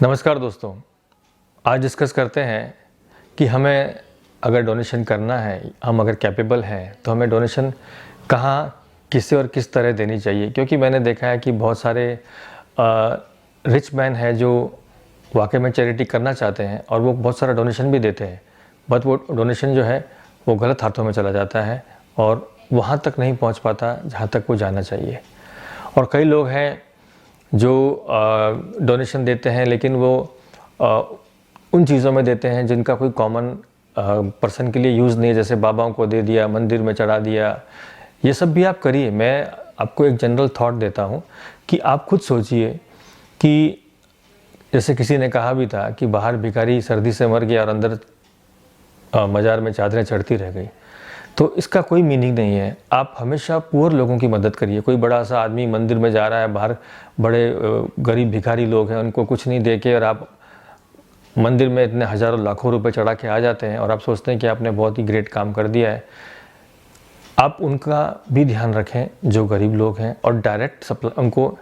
नमस्कार दोस्तों, आज डिस्कस करते हैं कि हमें अगर डोनेशन करना है, हम अगर कैपेबल हैं तो हमें डोनेशन कहाँ, किसे और किस तरह देनी चाहिए। क्योंकि मैंने देखा है कि बहुत सारे रिच मैन हैं जो वाकई में चैरिटी करना चाहते हैं और वो बहुत सारा डोनेशन भी देते हैं, बट वो डोनेशन जो है वो गलत हाथों में चला जाता है और वहाँ तक नहीं पहुँच पाता जहाँ तक वो जाना चाहिए। और कई लोग हैं जो डोनेशन देते हैं लेकिन वो उन चीज़ों में देते हैं जिनका कोई कॉमन पर्सन के लिए यूज़ नहीं है, जैसे बाबाओं को दे दिया, मंदिर में चढ़ा दिया। ये सब भी आप करिए। मैं आपको एक जनरल थॉट देता हूँ कि आप खुद सोचिए कि जैसे किसी ने कहा भी था कि बाहर भिखारी सर्दी से मर गया और अंदर मज़ार में चादरें चढ़ती रह गई। तो इसका कोई मीनिंग नहीं है। आप हमेशा पुअर लोगों की मदद करिए। कोई बड़ा सा आदमी मंदिर में जा रहा है, बाहर बड़े गरीब भिखारी लोग हैं, उनको कुछ नहीं दे के और आप मंदिर में इतने हज़ारों लाखों रुपए चढ़ा के आ जाते हैं और आप सोचते हैं कि आपने बहुत ही ग्रेट काम कर दिया है। आप उनका भी ध्यान रखें जो गरीब लोग हैं और डायरेक्ट सप्लाई उनको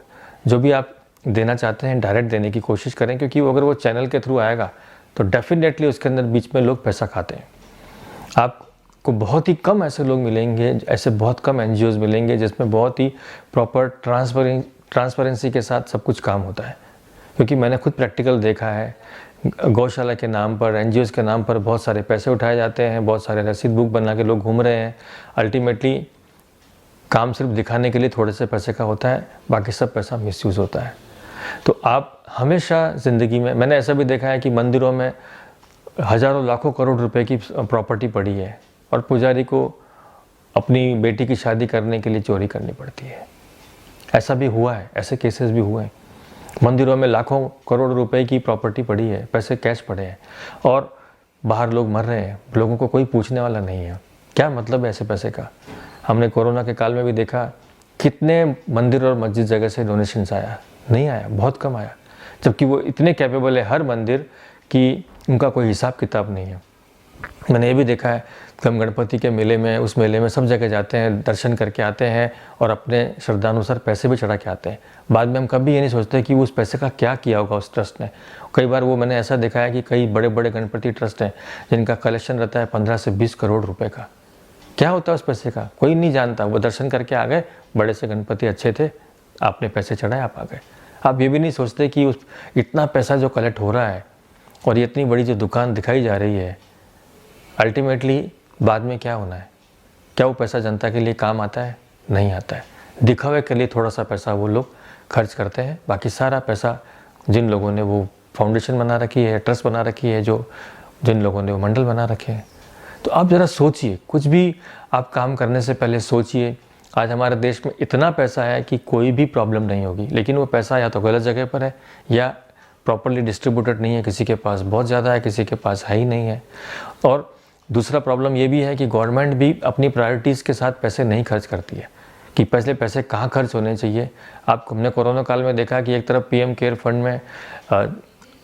जो भी आप देना चाहते हैं डायरेक्ट देने की कोशिश करें, क्योंकि अगर वो चैनल के थ्रू आएगा तो डेफिनेटली उसके अंदर बीच में लोग पैसा खाते हैं। आपको बहुत ही कम ऐसे लोग मिलेंगे, ऐसे बहुत कम एनजीओज़ मिलेंगे जिसमें बहुत ही प्रॉपर ट्रांसपेरेंसी के साथ सब कुछ काम होता है। क्योंकि मैंने खुद प्रैक्टिकल देखा है, गौशाला के नाम पर, एनजीओज़ के नाम पर बहुत सारे पैसे उठाए जाते हैं, बहुत सारे रसीद बुक बना के लोग घूम रहे हैं। अल्टीमेटली काम सिर्फ दिखाने के लिए थोड़े से पैसे का होता है, बाकी सब पैसा मिसयूज़ होता है। तो आप हमेशा ज़िंदगी में, मैंने ऐसा भी देखा है कि मंदिरों में हज़ारों लाखों करोड़ रुपए की प्रॉपर्टी पड़ी है और पुजारी को अपनी बेटी की शादी करने के लिए चोरी करनी पड़ती है। ऐसा भी हुआ है, ऐसे केसेस भी हुए हैं। मंदिरों में लाखों करोड़ रुपए की प्रॉपर्टी पड़ी है, पैसे कैश पड़े हैं और बाहर लोग मर रहे हैं, लोगों को कोई पूछने वाला नहीं है। क्या मतलब है ऐसे पैसे का? हमने कोरोना के काल में भी देखा कितने मंदिर और मस्जिद जगह से डोनेशंस आया, नहीं आया, बहुत कम आया, जबकि वो इतने कैपेबल है हर मंदिर कि उनका कोई हिसाब किताब नहीं है। मैंने ये भी देखा है कि हम गणपति के मेले में, उस मेले में सब जगह जाते हैं, दर्शन करके आते हैं और अपने श्रद्धानुसार पैसे भी चढ़ा के आते हैं। बाद में हम कभी ये नहीं सोचते कि उस पैसे का क्या किया होगा उस ट्रस्ट ने। कई बार वो मैंने ऐसा देखा है कि कई बड़े बड़े गणपति ट्रस्ट हैं जिनका कलेक्शन रहता है 15 से 20 करोड़ रुपए का। क्या होता है उस पैसे का कोई नहीं जानता। वो दर्शन करके आ गए, बड़े से गणपति अच्छे थे, आपने पैसे चढ़ाए, आप आ गए। आप ये भी नहीं सोचते कि उस इतना पैसा जो कलेक्ट हो रहा है और ये इतनी बड़ी जो दुकान दिखाई जा रही है, अल्टीमेटली बाद में क्या होना है? क्या वो पैसा जनता के लिए काम आता है? नहीं आता है। दिखावे के लिए थोड़ा सा पैसा वो लोग खर्च करते हैं, बाकी सारा पैसा जिन लोगों ने वो फाउंडेशन बना रखी है, ट्रस्ट बना रखी है, जिन लोगों ने वो मंडल बना रखे हैं। तो आप ज़रा सोचिए, कुछ भी आप काम करने से पहले सोचिए। आज हमारे देश में इतना पैसा है कि कोई भी प्रॉब्लम नहीं होगी, लेकिन वो पैसा या तो गलत जगह पर है या प्रॉपर्ली डिस्ट्रीब्यूटेड नहीं है। किसी के पास बहुत ज़्यादा है, किसी के पास है ही नहीं है। और दूसरा प्रॉब्लम ये भी है कि गवर्नमेंट भी अपनी प्रायोरिटीज़ के साथ पैसे नहीं खर्च करती है कि पहले पैसे कहाँ खर्च होने चाहिए। आपको हमने कोरोना काल में देखा कि एक तरफ पीएम केयर फंड में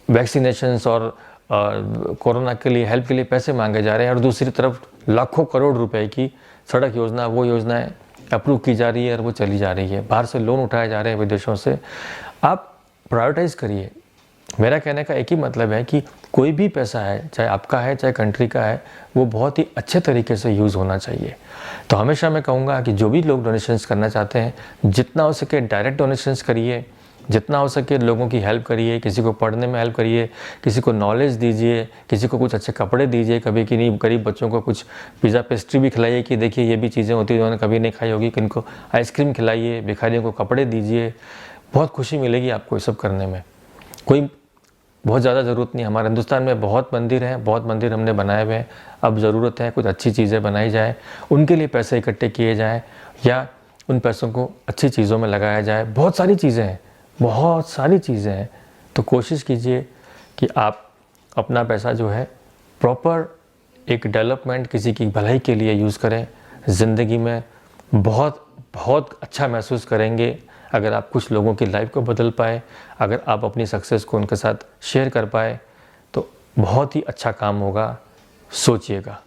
वैक्सीनेशंस और कोरोना के लिए हेल्प के लिए पैसे मांगे जा रहे हैं और दूसरी तरफ लाखों करोड़ रुपए की सड़क योजना, वो योजनाएं अप्रूव की जा रही है और वो चली जा रही है। बाहर से लोन उठाए जा रहे हैं विदेशों से। आप प्रायोरिटाइज़ करिए। मेरा कहने का एक ही मतलब है कि कोई भी पैसा है, चाहे आपका है चाहे कंट्री का है, वो बहुत ही अच्छे तरीके से यूज़ होना चाहिए। तो हमेशा मैं कहूँगा कि जो भी लोग डोनेशंस करना चाहते हैं, जितना हो सके डायरेक्ट डोनेशंस करिए, जितना हो सके लोगों की हेल्प करिए, किसी को पढ़ने में हेल्प करिए, किसी को नॉलेज दीजिए, किसी को कुछ अच्छे कपड़े दीजिए, कभी कि नहीं गरीब बच्चों को कुछ पिज़्ज़ा पेस्ट्री भी खिलाइए कि देखिए ये भी चीज़ें होती हैं उन्होंने कभी नहीं खाई होगी, किनको आइसक्रीम खिलाइए, भिखारियों को कपड़े दीजिए। बहुत खुशी मिलेगी आपको ये सब करने में। कोई बहुत ज़्यादा ज़रूरत नहीं। हमारे हिंदुस्तान में बहुत मंदिर हैं, बहुत मंदिर हमने बनाए हुए हैं। अब ज़रूरत है कुछ अच्छी चीज़ें बनाई जाए, उनके लिए पैसे इकट्ठे किए जाएँ या उन पैसों को अच्छी चीज़ों में लगाया जाए। बहुत सारी चीज़ें हैं, बहुत सारी चीज़ें हैं। तो कोशिश कीजिए कि आप अपना पैसा जो है प्रॉपर एक डेवलपमेंट, किसी की भलाई के लिए यूज़ करें। ज़िंदगी में बहुत बहुत अच्छा महसूस करेंगे अगर आप कुछ लोगों की लाइफ को बदल पाए, अगर आप अपनी सक्सेस को उनके साथ शेयर कर पाए, तो बहुत ही अच्छा काम होगा। सोचिएगा।